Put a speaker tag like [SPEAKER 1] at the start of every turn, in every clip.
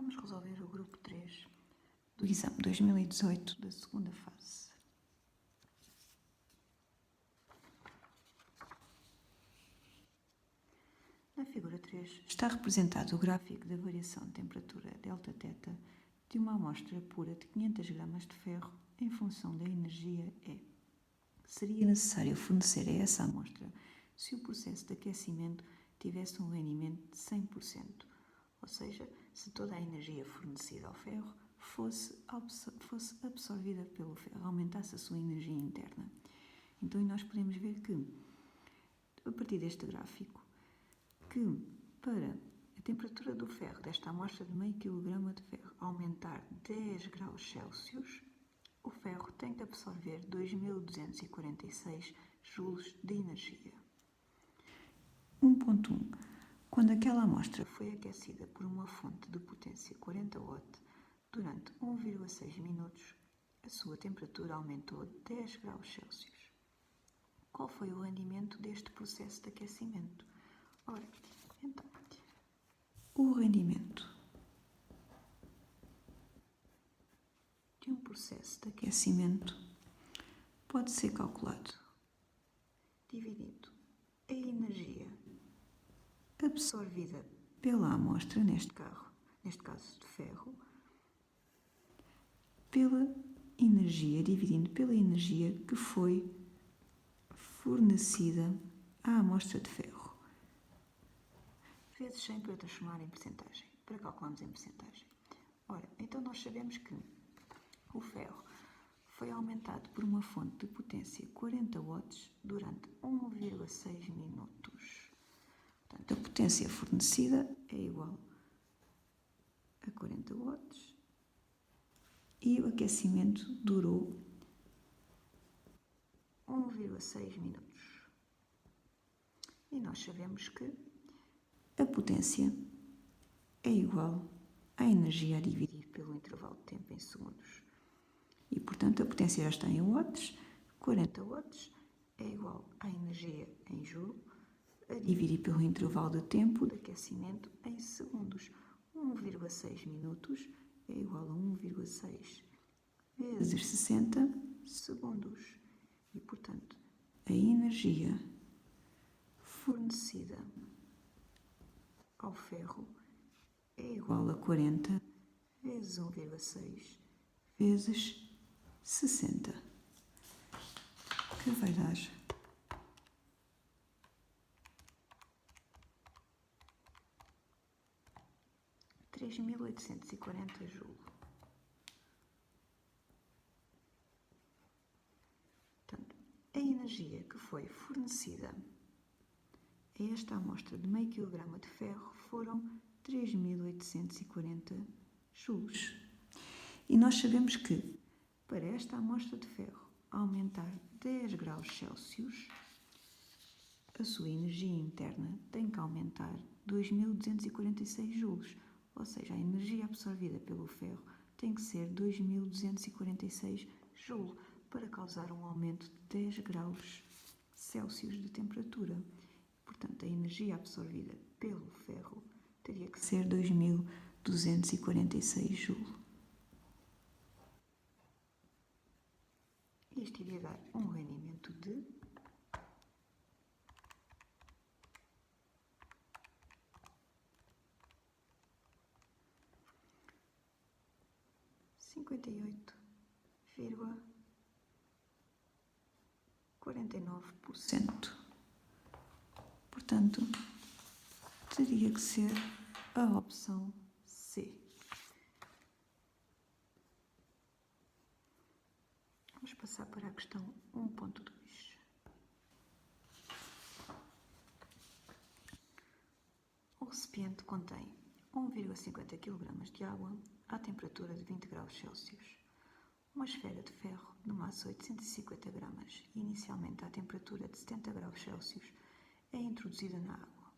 [SPEAKER 1] Vamos resolver o grupo 3 do exame 2018 da segunda fase. Na figura 3 está representado o gráfico da variação de temperatura delta-teta de uma amostra pura de 500 gramas de ferro em função da energia E. Seria necessário fornecer a essa amostra se o processo de aquecimento tivesse um rendimento de 100%, ou seja, se toda a energia fornecida ao ferro fosse absorvida pelo ferro, aumentasse a sua energia interna. Então, nós podemos ver que, a partir deste gráfico, que para a temperatura do ferro desta amostra de meio quilograma de ferro aumentar 10 graus Celsius, o ferro tem que absorver 2246 joules de energia. 1.1. Quando aquela amostra foi aquecida por uma fonte de potência 40 watt durante 1,6 minutos, a sua temperatura aumentou 10 graus Celsius. Qual foi o rendimento deste processo de aquecimento? Ora, então, o rendimento de um processo de aquecimento pode ser calculado dividindo a energia absorvida pela amostra, neste caso de ferro, dividindo pela energia que foi fornecida à amostra de ferro, vezes 100 para transformar em percentagem, para calcularmos em percentagem. Ora, então nós sabemos que o ferro foi aumentado por uma fonte de potência 40 watts durante 1,6 minutos. Portanto, a potência fornecida é igual a 40 watts e o aquecimento durou 1,6 minutos. E nós sabemos que a potência é igual à energia a dividir pelo intervalo de tempo em segundos. E, portanto, a potência já está em watts. 40 watts é igual à energia em joule a dividir pelo intervalo de tempo de aquecimento em segundos. 1,6 minutos é igual a 1,6 vezes 60 segundos. E, portanto, a energia fornecida ao ferro é igual a 40 vezes 1,6 vezes 60, que vai dar 3.840 joules. Portanto, a energia que foi fornecida a esta amostra de meio quilograma de ferro foram 3.840 joules. E nós sabemos que, para esta amostra de ferro aumentar 10 graus Celsius, a sua energia interna tem que aumentar 2.246 joules, ou seja, a energia absorvida pelo ferro tem que ser 2.246 joules para causar um aumento de 10 graus Celsius de temperatura. Portanto, a energia absorvida pelo ferro teria que ser 2.246 joules. Isto iria dar um rendimento de 58,49%. Portanto, teria que ser a opção C. Vamos passar para a questão 1.2. O recipiente contém 1,50 kg de água à temperatura de 20 graus Celsius. Uma esfera de ferro de massa 850 gramas e inicialmente à temperatura de 70 graus Celsius é introduzida na água.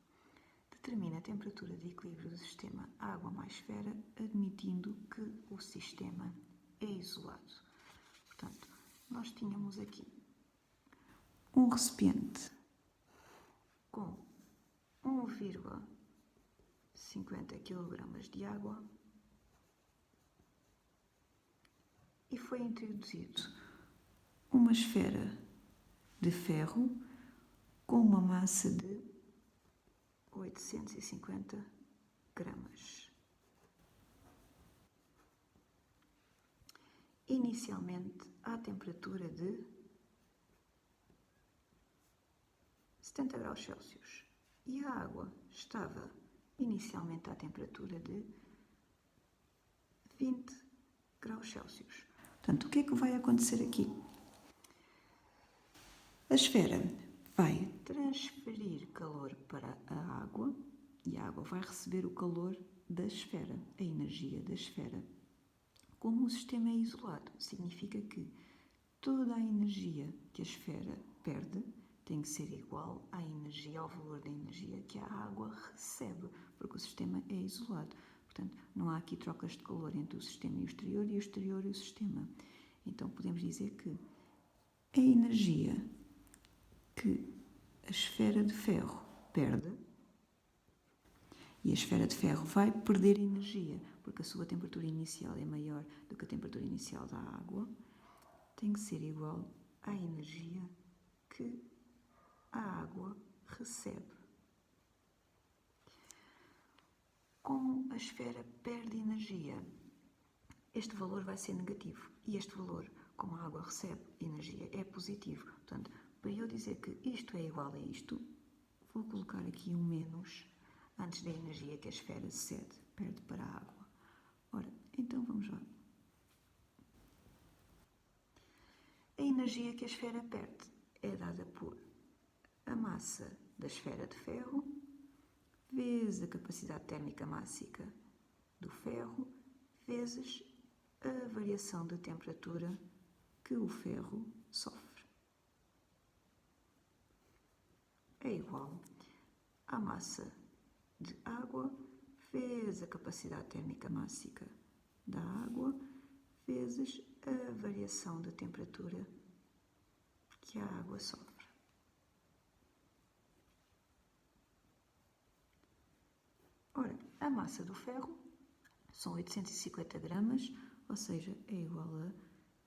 [SPEAKER 1] Determina a temperatura de equilíbrio do sistema água mais esfera, admitindo que o sistema é isolado. Portanto, nós tínhamos aqui um recipiente com 1,50 kg de água foi introduzido uma esfera de ferro com uma massa de 850 gramas. Inicialmente à temperatura de 70 graus Celsius e a água estava inicialmente à temperatura de 20 graus Celsius. Portanto, o que é que vai acontecer aqui? A esfera vai transferir calor para a água e a água vai receber o calor da esfera, a energia da esfera. Como o sistema é isolado, significa que toda a energia que a esfera perde tem que ser igual à energia, ao valor da energia que a água recebe, porque o sistema é isolado. Portanto, não há aqui trocas de calor entre o sistema e o exterior e o sistema. Então, podemos dizer que a energia que a esfera de ferro perde, e a esfera de ferro vai perder energia, porque a sua temperatura inicial é maior do que a temperatura inicial da água, tem que ser igual à energia que a água recebe. Como a esfera perde energia, este valor vai ser negativo e este valor, como a água recebe energia, é positivo. Portanto, para eu dizer que isto é igual a isto, vou colocar aqui um menos antes da energia que a esfera perde para a água. Ora, então vamos lá. A energia que a esfera perde é dada por a massa da esfera de ferro vezes a capacidade térmica mássica do ferro vezes a variação de temperatura que o ferro sofre. É igual à massa de água vezes a capacidade térmica mássica da água vezes a variação de temperatura que a água sofre. Ora, a massa do ferro são 850 gramas, ou seja, é igual a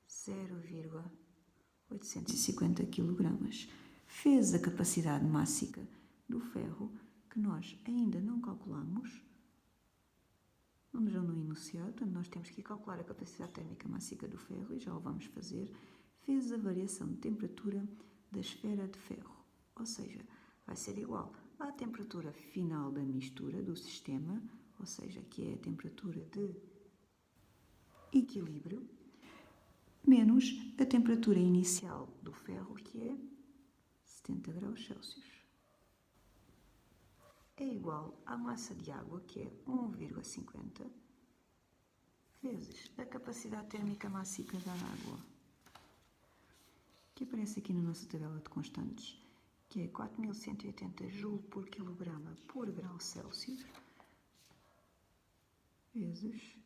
[SPEAKER 1] 0,850 kg. Vezes a capacidade mássica do ferro, que nós ainda não calculamos, não já no enunciado, portanto nós temos que calcular a capacidade térmica mássica do ferro, e já o vamos fazer, vezes a variação de temperatura da esfera de ferro, ou seja, vai ser igual à temperatura final da mistura do sistema, ou seja, que é a temperatura de equilíbrio, menos a temperatura inicial do ferro, que é 70 graus Celsius. É igual à massa de água, que é 1,50, vezes a capacidade térmica mássica da água, que aparece aqui na nossa tabela de constantes, que é 4180 Joule por quilograma por grau Celsius, vezes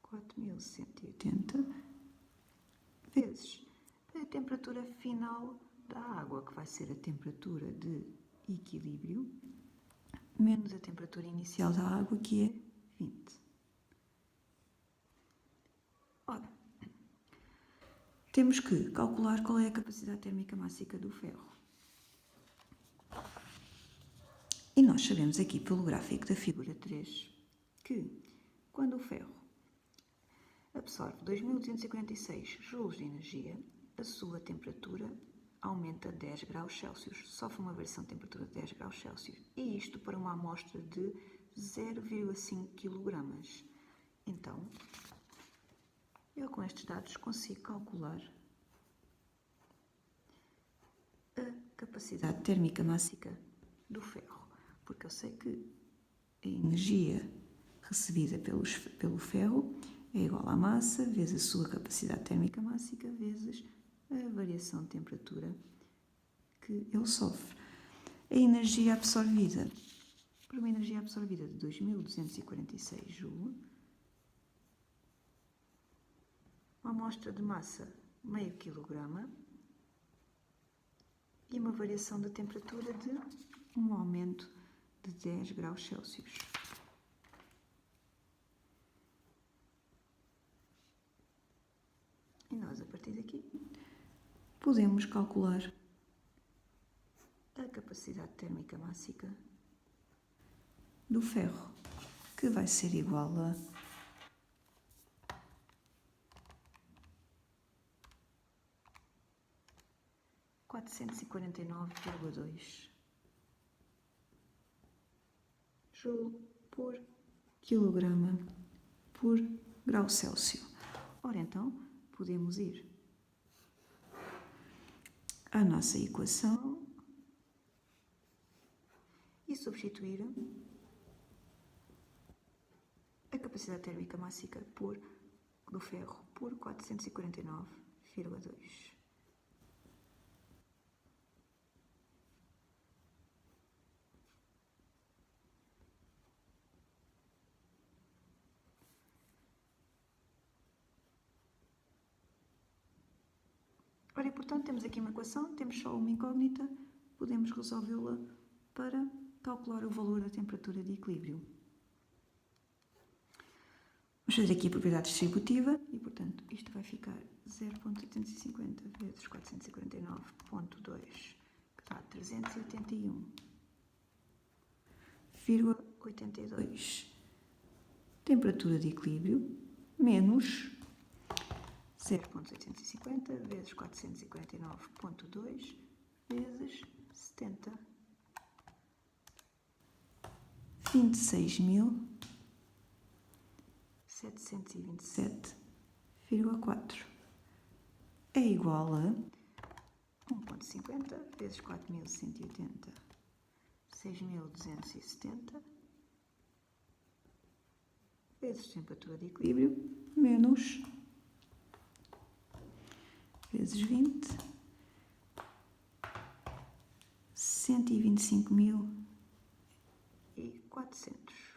[SPEAKER 1] 4180, vezes a temperatura final da água, que vai ser a temperatura de equilíbrio, menos a temperatura inicial da água, que é 20. Ora, temos que calcular qual é a capacidade térmica mássica do ferro. E nós sabemos aqui pelo gráfico da figura 3 que quando o ferro absorve 2246 joules de energia, a sua temperatura aumenta 10 graus Celsius, sofre uma variação de temperatura de 10 graus Celsius, e isto para uma amostra de 0,5 kg. Então, eu com estes dados consigo calcular a capacidade térmica mássica do ferro, porque eu sei que a energia recebida pelo ferro é igual à massa vezes a sua capacidade térmica mássica vezes a variação de temperatura que ele sofre. A energia absorvida, por uma energia absorvida de 2246 Joule, uma amostra de massa meio quilograma e uma variação de temperatura de um aumento de 10 graus Celsius. nós, a partir daqui, podemos calcular a capacidade térmica máxima do ferro, que vai ser igual a 449,2 joule por quilograma por grau Celsius. Ora então, podemos ir à nossa equação e substituir a capacidade térmica máxima do ferro por 449,2. Ora, e portanto, temos aqui uma equação, temos só uma incógnita, podemos resolvê-la para calcular o valor da temperatura de equilíbrio. Vamos fazer aqui a propriedade distributiva e, portanto, isto vai ficar 0,850 vezes 449,2, que dá 381,82. Temperatura de equilíbrio menos 0,850 vezes 449,2 vezes 70. 26.727,4 é igual a 1,50 vezes 4.180, 6.270 vezes temperatura de equilíbrio menos vezes 20, 125.400.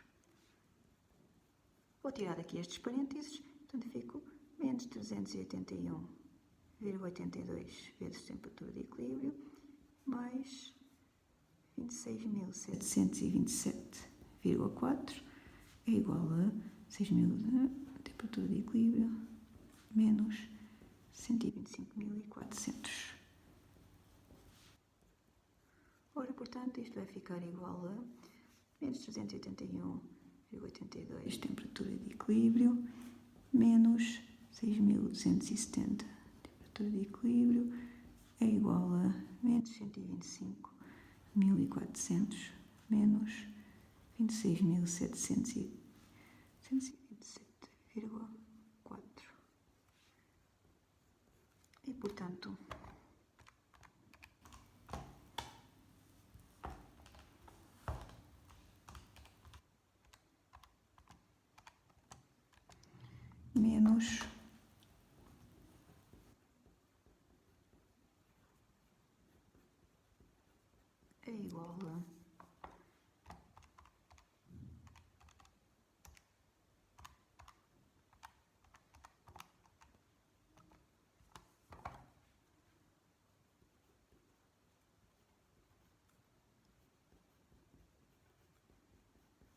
[SPEAKER 1] Vou tirar daqui estes parênteses, portanto fico menos 381,82 vezes temperatura de equilíbrio, mais 26.727,4 é igual a 6.000 temperatura de equilíbrio menos 125.400. Ora, portanto, isto vai ficar igual a menos 381,82 temperatura de equilíbrio menos 6.270 temperatura de equilíbrio é igual a menos 125.400 menos 26.727,4. E, portanto, menos é igual a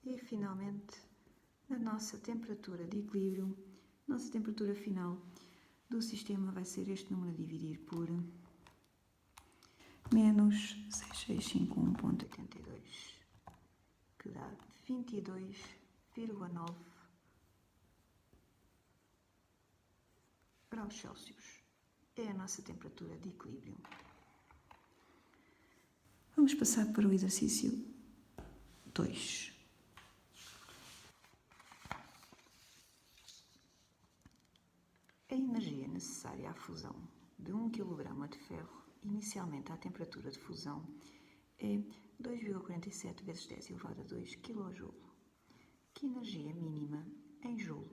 [SPEAKER 1] e finalmente a nossa temperatura de equilíbrio, nossa temperatura final do sistema vai ser este número a dividir por menos 6651,82, que dá 22,9 graus Celsius. É a nossa temperatura de equilíbrio. Vamos passar para o exercício 2. A energia necessária à fusão de 1 kg de ferro, inicialmente à temperatura de fusão, é 2,47 vezes 10 elevado a 2 kJ. Que energia mínima, em joule,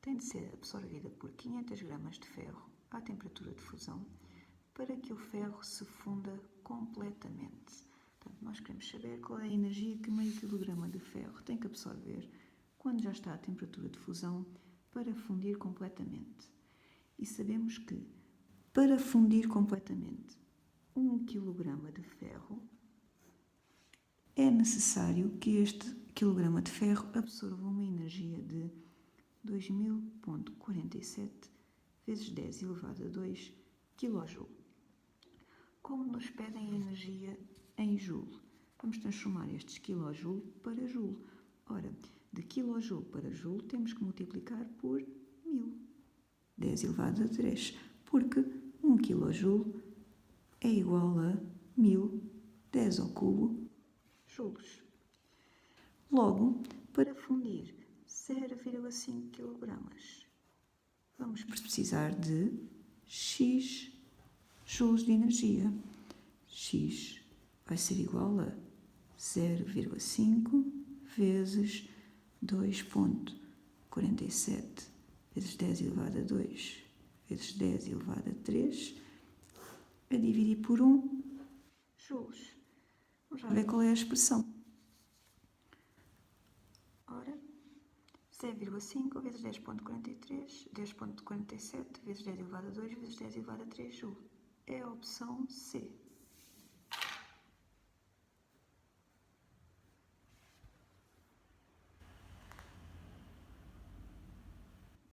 [SPEAKER 1] tem de ser absorvida por 500 gramas de ferro à temperatura de fusão para que o ferro se funda completamente? Portanto, nós queremos saber qual é a energia que meio quilograma de ferro tem que absorver quando já está à temperatura de fusão para fundir completamente. E sabemos que, para fundir completamente 1 kg de ferro, é necessário que este quilograma de ferro absorva uma energia de 2000,47 vezes 10 elevado a 2 kJ. Como nos pedem a energia em joule, vamos transformar estes kJ para joule. Ora, de kJ para joule temos que multiplicar por 1000. 10 elevado a 3, porque 1 kJ é igual a 1000, 10 ao cubo, joules. Logo, para fundir 0,5 kg, vamos precisar de X joules de energia. X vai ser igual a 0,5 vezes 2,47 vezes 10 elevado a 2 vezes 10 elevado a 3 a dividir por 1 joules. Vamos lá ver qual é a expressão. Ora, 0,5 vezes 10,43, 10,47 vezes 10 elevado a 2 vezes 10 elevado a 3 joules. É a opção C.